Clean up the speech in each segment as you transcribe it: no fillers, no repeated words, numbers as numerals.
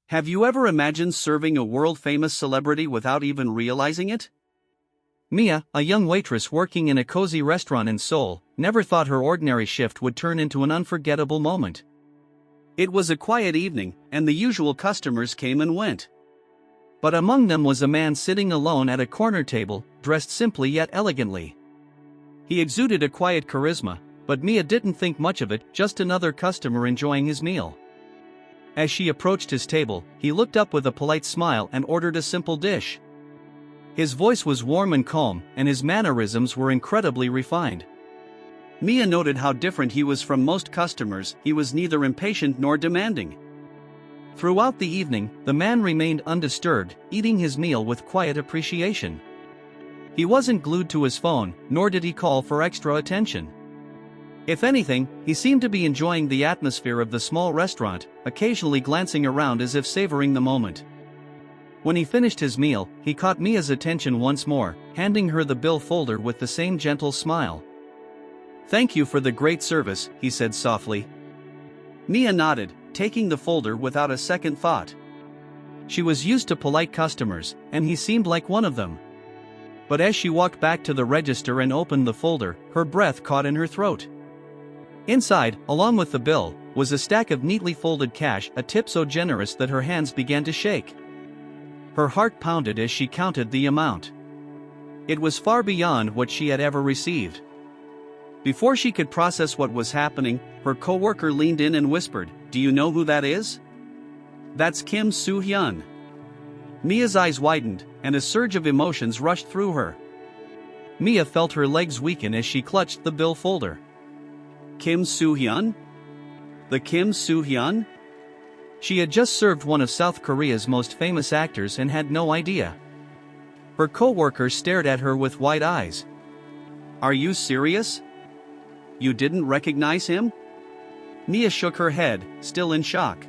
Have you ever imagined serving a world-famous celebrity without even realizing it? Mia, a young waitress working in a cozy restaurant in Seoul, never thought her ordinary shift would turn into an unforgettable moment. It was a quiet evening, and the usual customers came and went. But among them was a man sitting alone at a corner table, dressed simply yet elegantly. He exuded a quiet charisma, but Mia didn't think much of it, just another customer enjoying his meal. As she approached his table, he looked up with a polite smile and ordered a simple dish. His voice was warm and calm, and his mannerisms were incredibly refined. Mia noted how different he was from most customers. He was neither impatient nor demanding. Throughout the evening, the man remained undisturbed, eating his meal with quiet appreciation. He wasn't glued to his phone, nor did he call for extra attention. If anything, he seemed to be enjoying the atmosphere of the small restaurant, occasionally glancing around as if savoring the moment. When he finished his meal, he caught Mia's attention once more, handing her the bill folder with the same gentle smile. "Thank you for the great service," he said softly. Mia nodded, taking the folder without a second thought. She was used to polite customers, and he seemed like one of them. But as she walked back to the register and opened the folder, her breath caught in her throat. Inside, along with the bill, was a stack of neatly folded cash, a tip so generous that her hands began to shake. Her heart pounded as she counted the amount. It was far beyond what she had ever received. Before she could process what was happening, her coworker leaned in and whispered, "Do you know who that is?" "That's Kim Soo-hyun." Mia's eyes widened, and a surge of emotions rushed through her. Mia felt her legs weaken as she clutched the bill folder. Kim Soo-hyun? The Kim Soo-hyun? She had just served one of South Korea's most famous actors and had no idea. Her co-worker stared at her with wide eyes. "Are you serious? You didn't recognize him?" Mia shook her head, still in shock.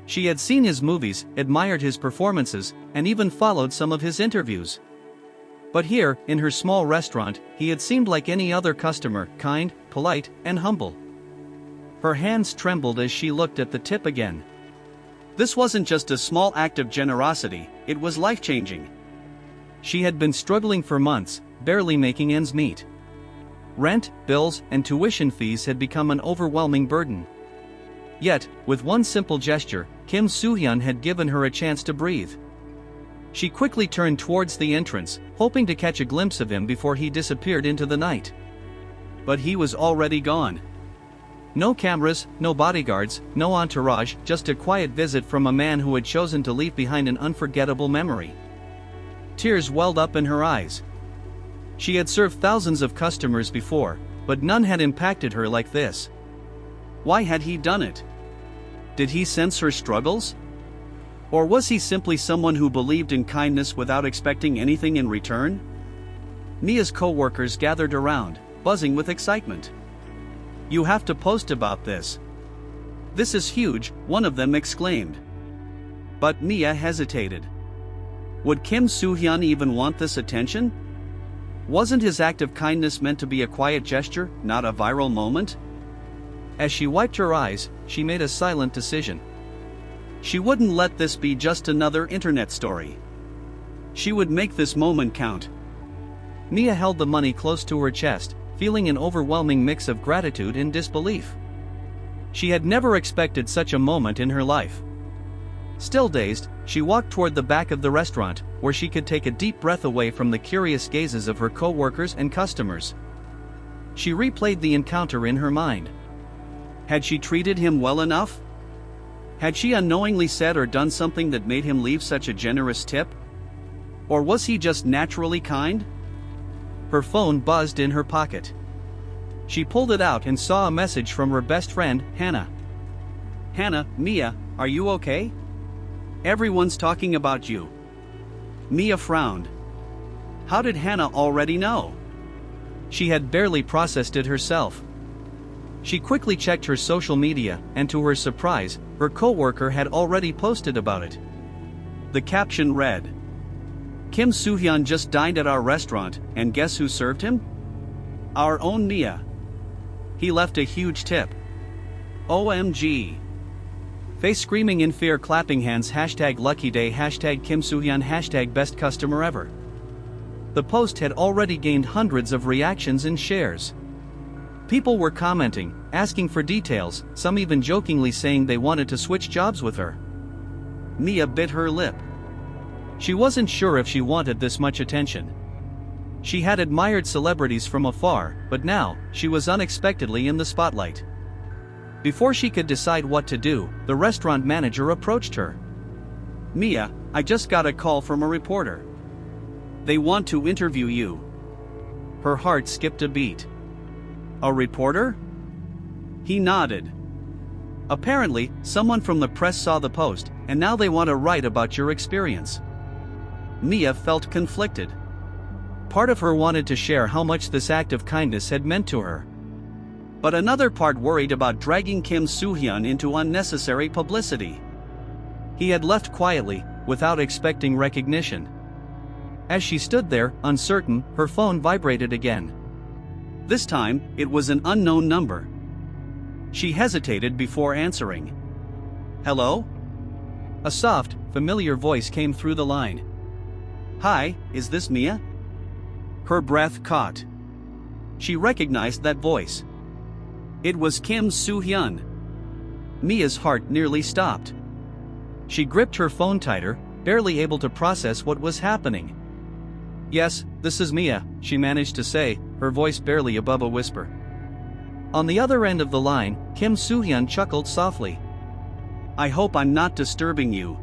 She had seen his movies, admired his performances, and even followed some of his interviews. But here, in her small restaurant, he had seemed like any other customer, kind, polite, and humble. Her hands trembled as she looked at the tip again. This wasn't just a small act of generosity, it was life-changing. She had been struggling for months, barely making ends meet. Rent, bills, and tuition fees had become an overwhelming burden. Yet, with one simple gesture, Kim Soo-hyun had given her a chance to breathe. She quickly turned towards the entrance, hoping to catch a glimpse of him before he disappeared into the night. But he was already gone. No cameras, no bodyguards, no entourage, just a quiet visit from a man who had chosen to leave behind an unforgettable memory. Tears welled up in her eyes. She had served thousands of customers before, but none had impacted her like this. Why had he done it? Did he sense her struggles? Or was he simply someone who believed in kindness without expecting anything in return? Mia's co-workers gathered around, buzzing with excitement. "You have to post about this. This is huge," one of them exclaimed. But Mia hesitated. Would Kim Soo-hyun even want this attention? Wasn't his act of kindness meant to be a quiet gesture, not a viral moment? As she wiped her eyes, she made a silent decision. She wouldn't let this be just another internet story. She would make this moment count. Mia held the money close to her chest, feeling an overwhelming mix of gratitude and disbelief. She had never expected such a moment in her life. Still dazed, she walked toward the back of the restaurant, where she could take a deep breath away from the curious gazes of her co-workers and customers. She replayed the encounter in her mind. Had she treated him well enough? Had she unknowingly said or done something that made him leave such a generous tip? Or was he just naturally kind? Her phone buzzed in her pocket. She pulled it out and saw a message from her best friend, Hannah. "Hannah, Mia, are you okay? Everyone's talking about you." Mia frowned. How did Hannah already know? She had barely processed it herself. She quickly checked her social media, and to her surprise, her co-worker had already posted about it. The caption read, "Kim Soo-hyun just dined at our restaurant, and guess who served him? Our own Mia. He left a huge tip. OMG. Face screaming in fear, clapping hands, #lucky day, #Kim Soo-hyun, #best customer ever. The post had already gained hundreds of reactions and shares. People were commenting, asking for details, some even jokingly saying they wanted to switch jobs with her. Mia bit her lip. She wasn't sure if she wanted this much attention. She had admired celebrities from afar, but now, she was unexpectedly in the spotlight. Before she could decide what to do, the restaurant manager approached her. Mia, I just got a call from a reporter. They want to interview you. Her heart skipped a beat. A reporter? He nodded. Apparently, someone from the press saw the post, and now they want to write about your experience. Mia felt conflicted. Part of her wanted to share how much this act of kindness had meant to her. But another part worried about dragging Kim Soo-hyun into unnecessary publicity. He had left quietly, without expecting recognition. As she stood there, uncertain, her phone vibrated again. This time, it was an unknown number. She hesitated before answering. Hello? A soft, familiar voice came through the line. Hi, is this Mia? Her breath caught. She recognized that voice. It was Kim Soo-hyun. Mia's heart nearly stopped. She gripped her phone tighter, barely able to process what was happening. Yes, this is Mia, she managed to say, her voice barely above a whisper. On the other end of the line, Kim Soo-hyun chuckled softly. I hope I'm not disturbing you.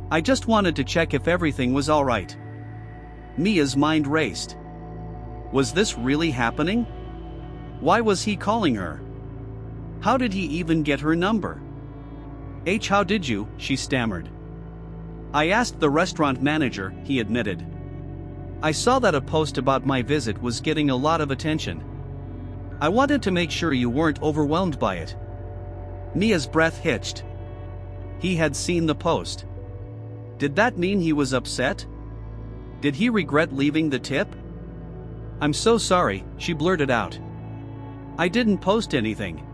I just wanted to check if everything was alright. Mia's mind raced. Was this really happening? Why was he calling her? How did he even get her number? How did you, she stammered. I asked the restaurant manager, he admitted. I saw that a post about my visit was getting a lot of attention. I wanted to make sure you weren't overwhelmed by it. Mia's breath hitched. He had seen the post. Did that mean he was upset? Did he regret leaving the tip? I'm so sorry, she blurted out. I didn't post anything.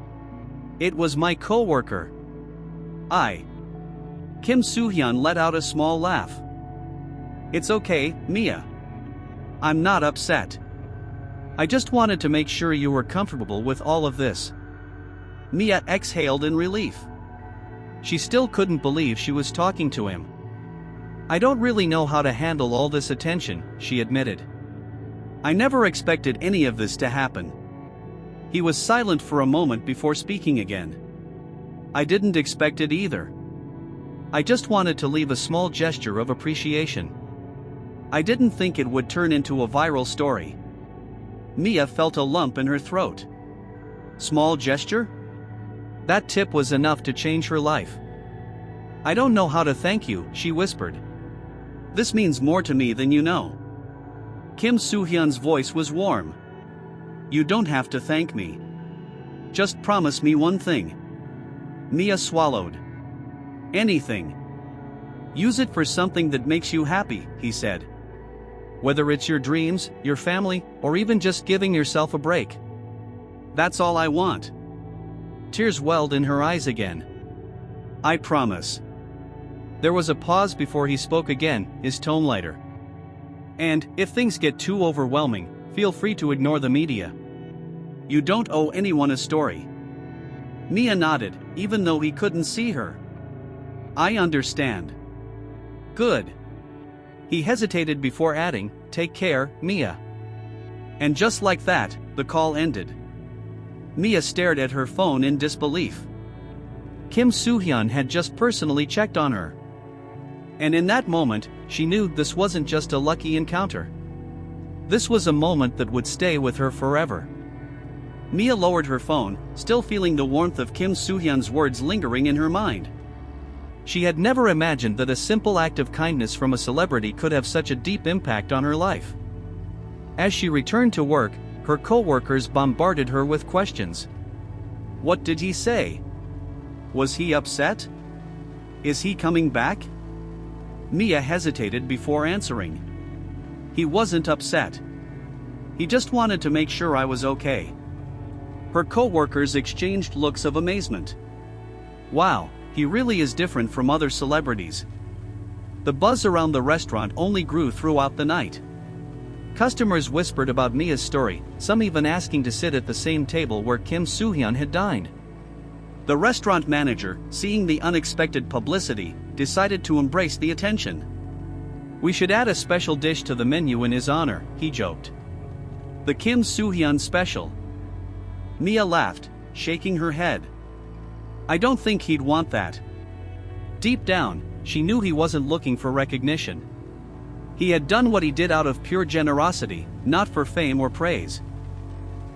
It was my coworker. Kim Soo-hyun let out a small laugh. It's okay, Mia. I'm not upset. I just wanted to make sure you were comfortable with all of this. Mia exhaled in relief. She still couldn't believe she was talking to him. I don't really know how to handle all this attention, she admitted. I never expected any of this to happen. He was silent for a moment before speaking again. I didn't expect it either. I just wanted to leave a small gesture of appreciation. I didn't think it would turn into a viral story. Mia felt a lump in her throat. Small gesture? That tip was enough to change her life. I don't know how to thank you, she whispered. This means more to me than you know. Kim Soo-hyun's voice was warm. You don't have to thank me. Just promise me one thing. Mia swallowed. Anything. Use it for something that makes you happy, he said. Whether it's your dreams, your family, or even just giving yourself a break. That's all I want. Tears welled in her eyes again. I promise. There was a pause before he spoke again, his tone lighter. And, if things get too overwhelming, feel free to ignore the media. You don't owe anyone a story. Mia nodded, even though he couldn't see her. I understand. Good. He hesitated before adding, take care, Mia. And just like that, the call ended. Mia stared at her phone in disbelief. Kim Soo-hyun had just personally checked on her. And in that moment, she knew this wasn't just a lucky encounter. This was a moment that would stay with her forever. Mia lowered her phone, still feeling the warmth of Kim Soo-hyun's words lingering in her mind. She had never imagined that a simple act of kindness from a celebrity could have such a deep impact on her life. As she returned to work, her co-workers bombarded her with questions. What did he say? Was he upset? Is he coming back? Mia hesitated before answering. He wasn't upset. He just wanted to make sure I was okay. Her co-workers exchanged looks of amazement. Wow, He really is different from other celebrities. The buzz around the restaurant only grew throughout the night. Customers whispered about Mia's story, some even asking to sit at the same table where Kim Soo-hyun had dined. The restaurant manager, seeing the unexpected publicity, decided to embrace the attention. "We should add a special dish to the menu in his honor," he joked. "The Kim Soo-hyun special." Mia laughed, shaking her head. "I don't think he'd want that." Deep down, she knew he wasn't looking for recognition. He had done what he did out of pure generosity, not for fame or praise.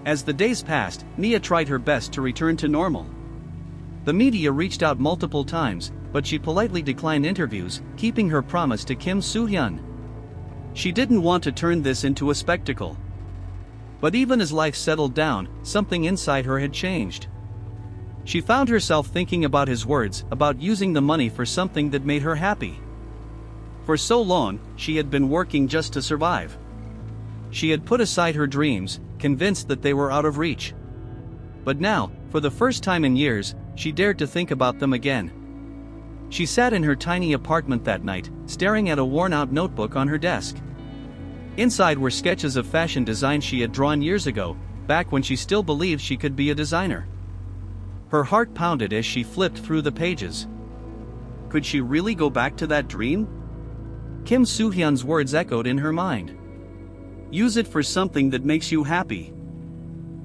As the days passed, Mia tried her best to return to normal. The media reached out multiple times, but she politely declined interviews, keeping her promise to Kim Soo-hyun. She didn't want to turn this into a spectacle. But even as life settled down, something inside her had changed. She found herself thinking about his words, about using the money for something that made her happy. For so long, she had been working just to survive. She had put aside her dreams, convinced that they were out of reach. But now, for the first time in years, she dared to think about them again. She sat in her tiny apartment that night, staring at a worn-out notebook on her desk. Inside were sketches of fashion designs she had drawn years ago, back when she still believed she could be a designer. Her heart pounded as she flipped through the pages. Could she really go back to that dream? Kim Soo-hyun's words echoed in her mind. "Use it for something that makes you happy."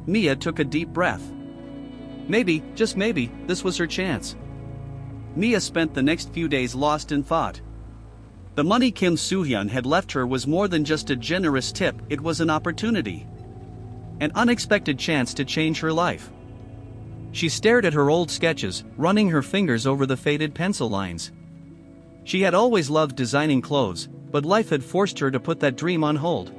Mia took a deep breath. Maybe, just maybe, this was her chance. Mia spent the next few days lost in thought. The money Kim Soo-hyun had left her was more than just a generous tip, it was an opportunity. An unexpected chance to change her life. She stared at her old sketches, running her fingers over the faded pencil lines. She had always loved designing clothes, but life had forced her to put that dream on hold.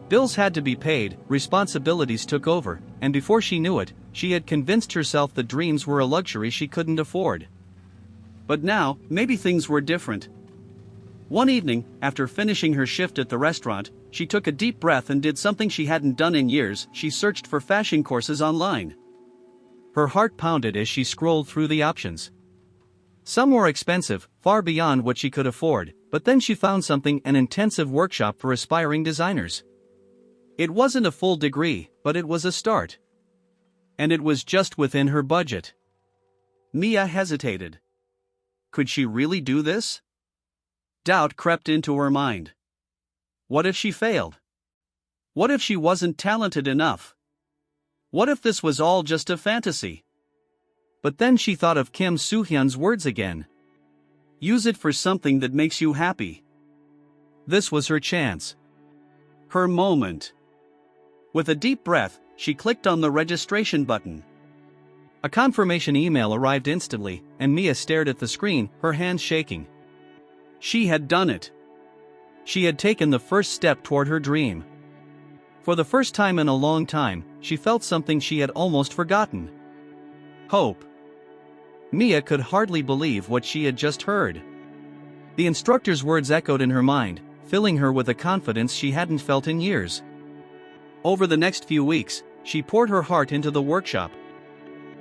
Bills had to be paid, responsibilities took over, and before she knew it, she had convinced herself that dreams were a luxury she couldn't afford. But now, maybe things were different. One evening, after finishing her shift at the restaurant, she took a deep breath and did something she hadn't done in years. She searched for fashion courses online. Her heart pounded as she scrolled through the options. Some were expensive, far beyond what she could afford, but then she found something: an intensive workshop for aspiring designers. It wasn't a full degree, but it was a start. And it was just within her budget. Mia hesitated. Could she really do this? Doubt crept into her mind. What if she failed? What if she wasn't talented enough? What if this was all just a fantasy? But then she thought of Kim Soo-hyun's words again. Use it for something that makes you happy. This was her chance. Her moment. With a deep breath, she clicked on the registration button. A confirmation email arrived instantly, and Mia stared at the screen, her hands shaking. She had done it. She had taken the first step toward her dream. For the first time in a long time, she felt something she had almost forgotten. Hope. Mia could hardly believe what she had just heard. The instructor's words echoed in her mind, filling her with a confidence she hadn't felt in years. Over the next few weeks, she poured her heart into the workshop.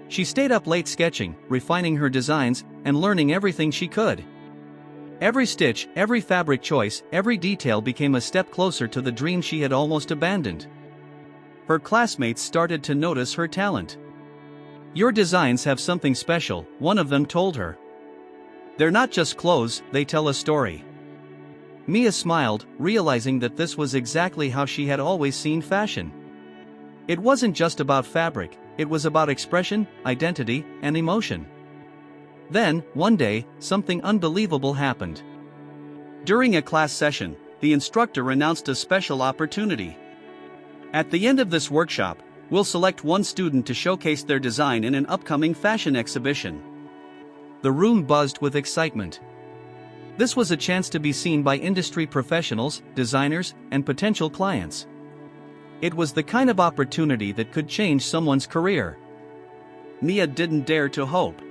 She stayed up late sketching, refining her designs, and learning everything she could. Every stitch, every fabric choice, every detail became a step closer to the dream she had almost abandoned. Her classmates started to notice her talent. "Your designs have something special," one of them told her. "They're not just clothes, they tell a story." Mia smiled, realizing that this was exactly how she had always seen fashion. It wasn't just about fabric, it was about expression, identity, and emotion. Then, one day, something unbelievable happened. During a class session, the instructor announced a special opportunity. At the end of this workshop, we'll select one student to showcase their design in an upcoming fashion exhibition. The room buzzed with excitement. This was a chance to be seen by industry professionals, designers, and potential clients. It was the kind of opportunity that could change someone's career. Mia didn't dare to hope.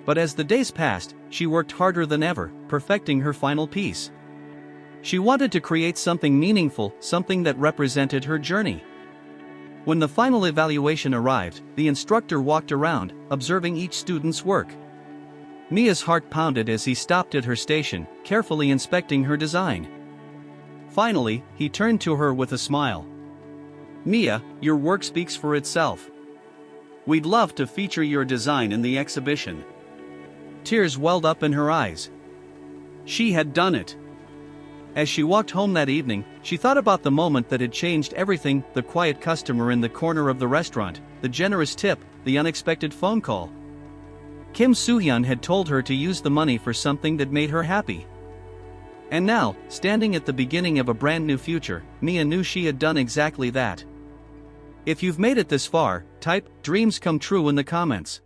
But as the days passed, she worked harder than ever, perfecting her final piece. She wanted to create something meaningful, something that represented her journey. When the final evaluation arrived, the instructor walked around, observing each student's work. Mia's heart pounded as he stopped at her station, carefully inspecting her design. Finally, he turned to her with a smile. Mia, your work speaks for itself. We'd love to feature your design in the exhibition. Tears welled up in her eyes. She had done it. As she walked home that evening, she thought about the moment that had changed everything: the quiet customer in the corner of the restaurant, the generous tip, the unexpected phone call. Kim Soo-hyun had told her to use the money for something that made her happy. And now, standing at the beginning of a brand new future, Mia knew she had done exactly that. If you've made it this far, type "dreams come true" in the comments.